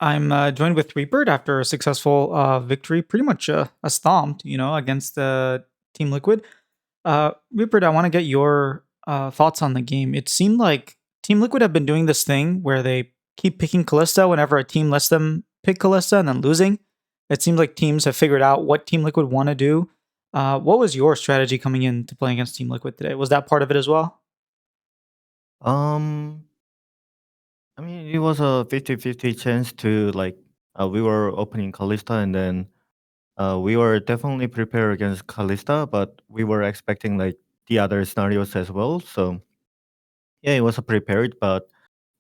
I'm joined with Repeared after a successful victory, pretty much a stomp, against Team Liquid. Reaper, I want to get your thoughts on the game. It seemed like Team Liquid have been doing this thing where they keep picking Callista whenever a team lets them pick Callista and then losing. It seems like teams have figured out what Team Liquid want to do. What was your strategy coming in to play against Team Liquid today? Was that part of it as well? Um, I mean, it was a 50-50 chance to we were opening Callista and then we were definitely prepared against Callista, but we were expecting like the other scenarios as well. So yeah, it was a prepared, but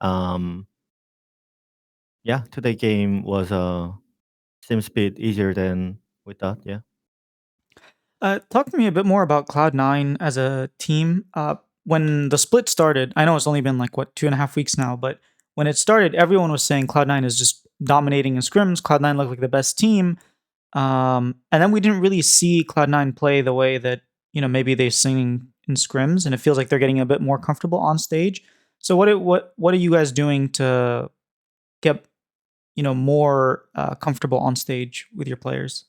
um, yeah, today game was seems a bit easier than we thought. Yeah. Talk to me a bit more about Cloud9 as a team. When the split started, I know it's only been like, what, 2.5 weeks now, but when it started, everyone was saying Cloud9 is just dominating in scrims. Cloud9 looked like the best team. And then we didn't really see Cloud9 play the way that, maybe they're singing in scrims, and it feels like they're getting a bit more comfortable on stage. So what are you guys doing to get, more comfortable on stage with your players?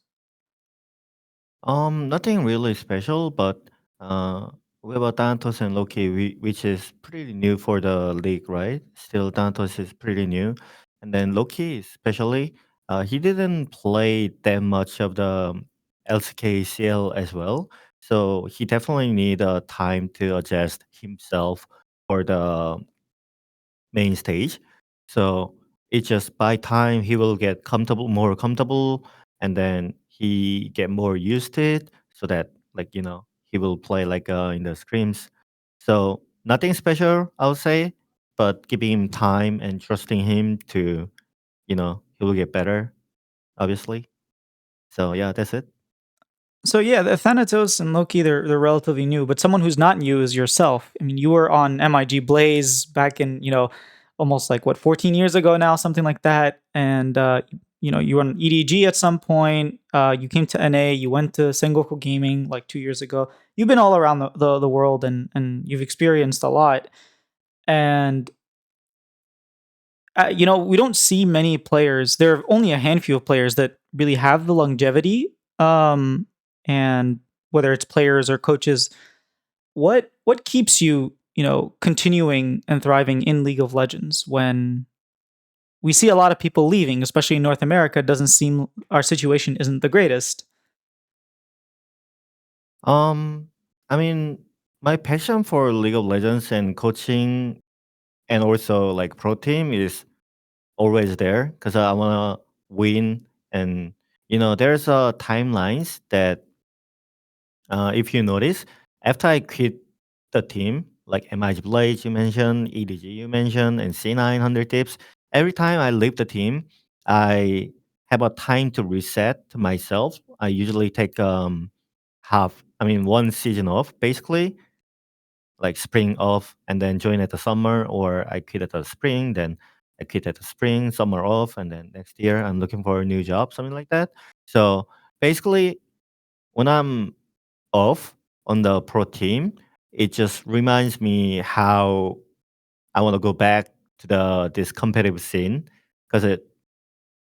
Nothing really special, but uh, we have a Thanatos and Loki, which is pretty new for the league, right? Still, Thanatos is pretty new, and then Loki, especially, he didn't play that much of the LCK as well, so he definitely need time to adjust himself for the main stage. So it just by time he will get more comfortable, and then he get more used to it, so that he will play in the scrims. So nothing special, I would say, but giving him time and trusting him to he will get better, obviously. So yeah, that's it. So yeah, the Thanatos and Loki, they're relatively new, but someone who's not new is yourself. I mean, you were on MIG Blaze back in, almost like what, 14 years ago now, something like that. And you were on EDG at some point. You came to NA, you went to Sengoku Gaming like 2 years ago. You've been all around the world, and you've experienced a lot. And we don't see many players. There are only a handful of players that really have the longevity. And whether it's players or coaches, what keeps you, continuing and thriving in League of Legends when we see a lot of people leaving, especially in North America? It doesn't seem our situation isn't the greatest. Um, I mean, my passion for League of Legends and coaching and also like pro team is always there because I want to win. And there's timelines that if you notice, after I quit the team, like MIG Blade you mentioned, EDG you mentioned, and C900 tips, every time I leave the team, I have a time to reset myself. I usually take one season off, basically, like spring off and then join at the summer, or I quit at the spring, then I quit at the spring, summer off, and then next year I'm looking for a new job, something like that. So basically, when I'm off on the pro team, it just reminds me how I want to go back to this competitive scene because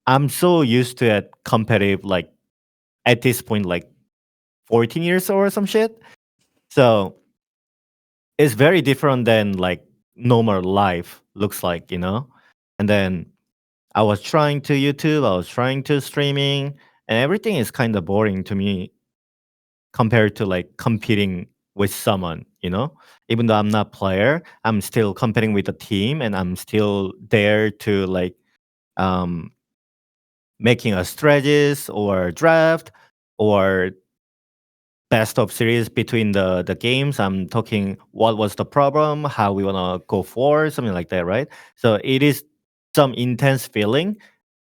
I'm so used to it competitive, like at this point, like 14 years or some shit. So it's very different than like normal life looks like, And then I was trying to YouTube, I was trying to streaming, and everything is kind of boring to me compared to like competing with someone, Even though I'm not player, I'm still competing with the team and I'm still there to um making a strategies or draft or best of series between the games. I'm talking what was the problem, how we wanna go forward, something like that, right? So it is some intense feeling.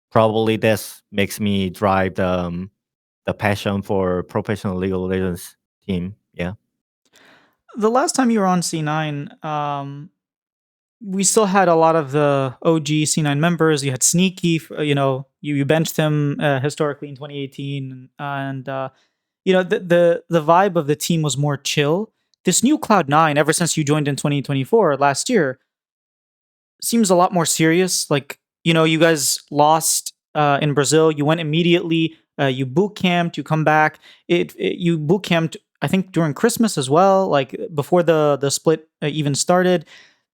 Probably this makes me drive the passion for professional League of Legends team. Yeah. The last time you were on C9, we still had a lot of the OG C9 members. You had Sneaky, you benched him historically in 2018, and the vibe of the team was more chill. This new Cloud9, ever since you joined in 2024 last year, seems a lot more serious. Like you guys lost in Brazil. You went immediately. You boot camped. You come back. You boot camped. I think during Christmas as well, like before the split even started.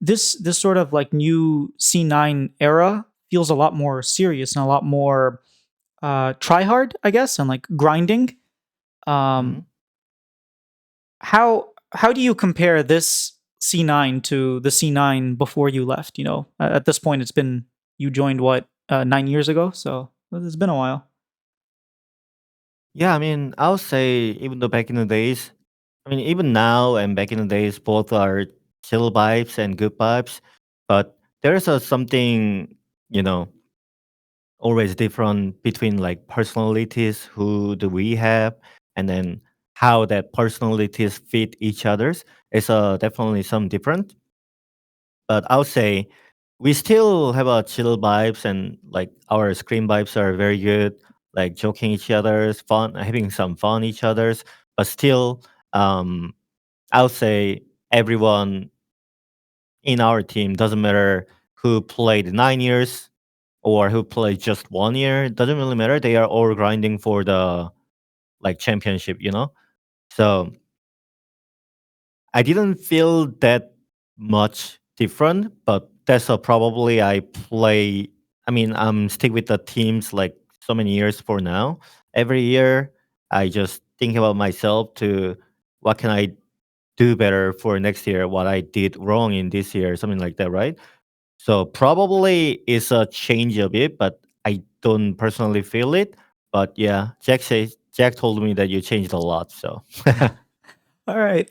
This sort of like new C9 era feels a lot more serious and a lot more try hard, I guess, and like grinding. Mhm. Um, how do you compare this C9 to the C9 before you left? At this point, it's been you joined what 9 years ago, so it's been a while. Yeah, I mean, I'll say even though back in the days, I mean, even now and back in the days, both are chill vibes and good vibes. But there's a something, you know, always different between like personalities, who do we have, and then how that personalities fit each other's. It's definitely some different. But I'll say we still have a chill vibes and like our screen vibes are very good, like joking each other's fun, having some fun each other's. But still, um, I'll say everyone in our team doesn't matter who played 9 years or who played just 1 year. Doesn't really matter. They are all grinding for the like championship, you know. So I didn't feel that much different, but that's probably I play. I mean, I'm stick with the teams like so many years for now. Every year, I just think about myself to what can I do better for next year, what I did wrong in this year, something like that, right? So probably it's a change a bit, but I don't personally feel it. But yeah, Jack told me that you changed a lot. So All right.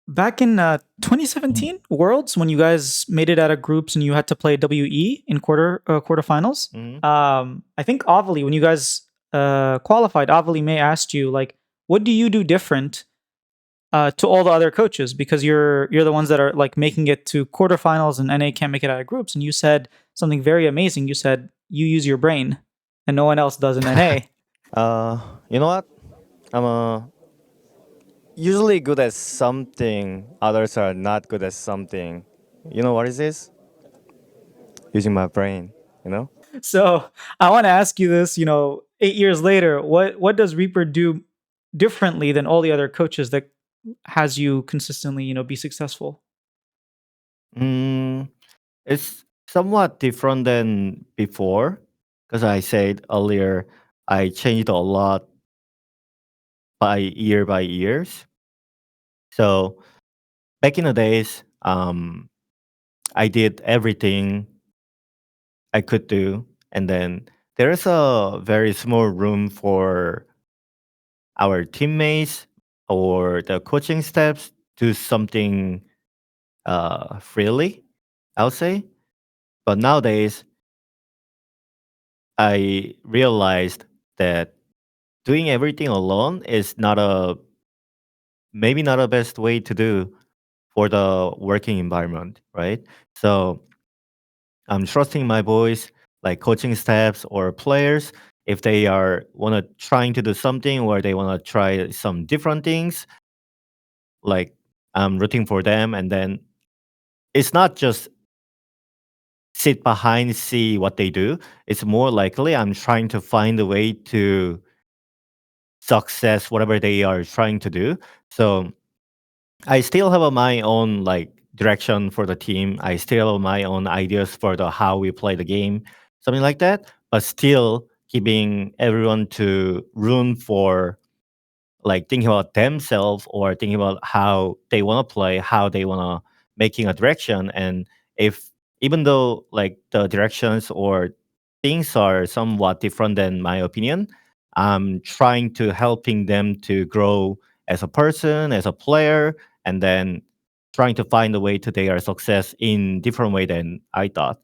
Back in 2017 Worlds, when you guys made it out of groups and you had to play WE in quarterfinals, Mhm. I think Avali, when you guys qualified, Avali may asked you like, what do you do different to all the other coaches because you're the ones that are like making it to quarterfinals and NA can't make it out of groups. And you said something very amazing. You said you use your brain, and no one else does in NA. You know what? I'm usually good at something, others are not good at something. You know what is this? Using my brain, you know? So I want to ask you this. 8 years later, what does Reaper do differently than all the other coaches that has you consistently be successful? mm, it's somewhat different than before because I said earlier I changed a lot by years. So back in the days, I did everything I could do, and then there is a very small room for our teammates or the coaching staffs do something freely, I'll say. But nowadays, I realized that doing everything alone is not a maybe not a best way to do for the working environment, right? So I'm trusting my boys, like coaching staffs or players, if they are wanna trying to do something or they wanna try some different things, like I'm rooting for them, and then it's not just sit behind, see what they do. It's more likely I'm trying to find a way to success whatever they are trying to do. So I still have my own like direction for the team. I still have my own ideas for the how we play the game, something like that. But still keeping everyone to room for like thinking about themselves or thinking about how they want to play, how they want to making a direction. And if even though like the directions or things are somewhat different than my opinion, I'm trying to helping them to grow as a person, as a player, and then trying to find a way to their success in different way than I thought.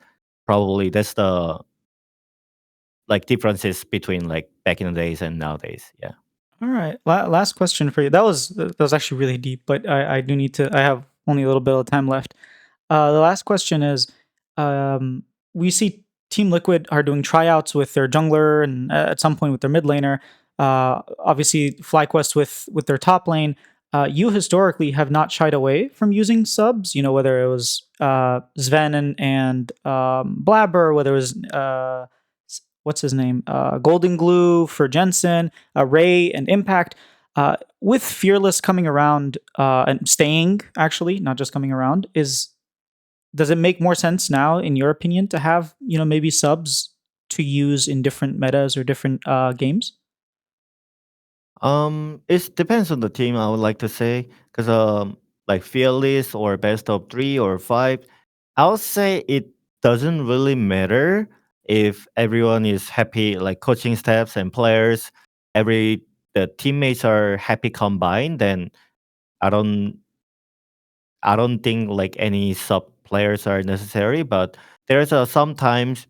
Probably that's the like differences between like back in the days and nowadays. Yeah. All right. Last question for you. That was actually really deep, but I do need to. I have only a little bit of time left. The last question is, um, we see Team Liquid are doing tryouts with their jungler and at some point with their mid laner. Obviously, FlyQuest with their top lane. you historically have not shied away from using subs. Whether it was Sven and Blabber, whether it was what's his name, Golden Glue for Jensen, Ray and Impact. With Fearless coming around and staying, actually, not just coming around, does it make more sense now, in your opinion, to have maybe subs to use in different metas or different games? It depends on the team. I would like to say because like fearless or best of 3 or 5, I would say it doesn't really matter if everyone is happy, like coaching staffs and players, every the teammates are happy combined. Then I don't I don't think like any sub players are necessary. But there's sometimes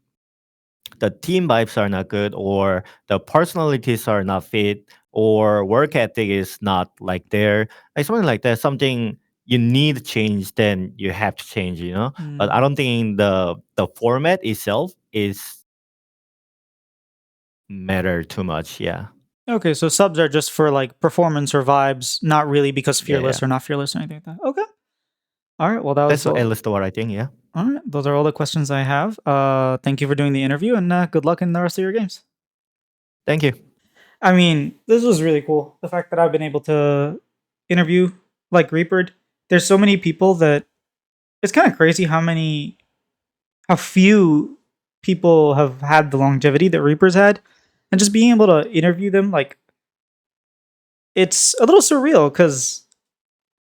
the team vibes are not good or the personalities are not fit or work ethic is not like there, like something like that, something you need to change, then you have to change. But I Mm. don't think the format itself is matter too much. Yeah. Okay, so subs are just for like performance or vibes, not really because Yeah, yeah. Fearless or not Fearless or anything like that. Okay. All right. Well, that That's was at all. least what I think. Yeah. All right. Those are all the questions I have. Thank you for doing the interview, and good luck in the rest of your games. Thank you. I mean, this was really cool. The fact that I've been able to interview like Reapered. There's so many people that it's kind of crazy how few people have had the longevity that Reapers had, and just being able to interview them, like it's a little surreal because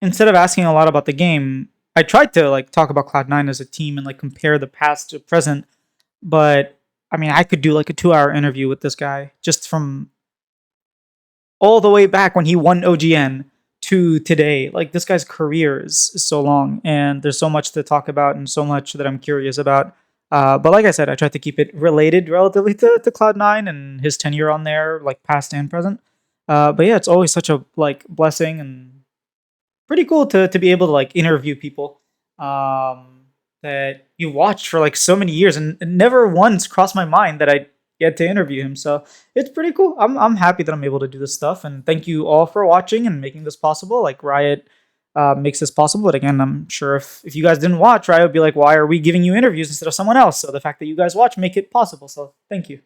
instead of asking a lot about the game, I tried to like talk about Cloud9 as a team and like compare the past to present. But I mean, I could do like a 2-hour interview with this guy just from all the way back when he won OGN to today. Like this guy's career is so long, and there's so much to talk about and so much that I'm curious about. But like I said, I tried to keep it related relatively to Cloud9 and his tenure on there, like past and present. But yeah, it's always such a like blessing and pretty cool to be able to like interview people that you watched for like so many years, and never once crossed my mind that I get to interview him. So it's pretty cool. I'm happy that I'm able to do this stuff, and thank you all for watching and making this possible. Like Riot makes this possible, but again, I'm sure if you guys didn't watch, Riot would be like, why are we giving you interviews instead of someone else? So the fact that you guys watch make it possible. So thank you.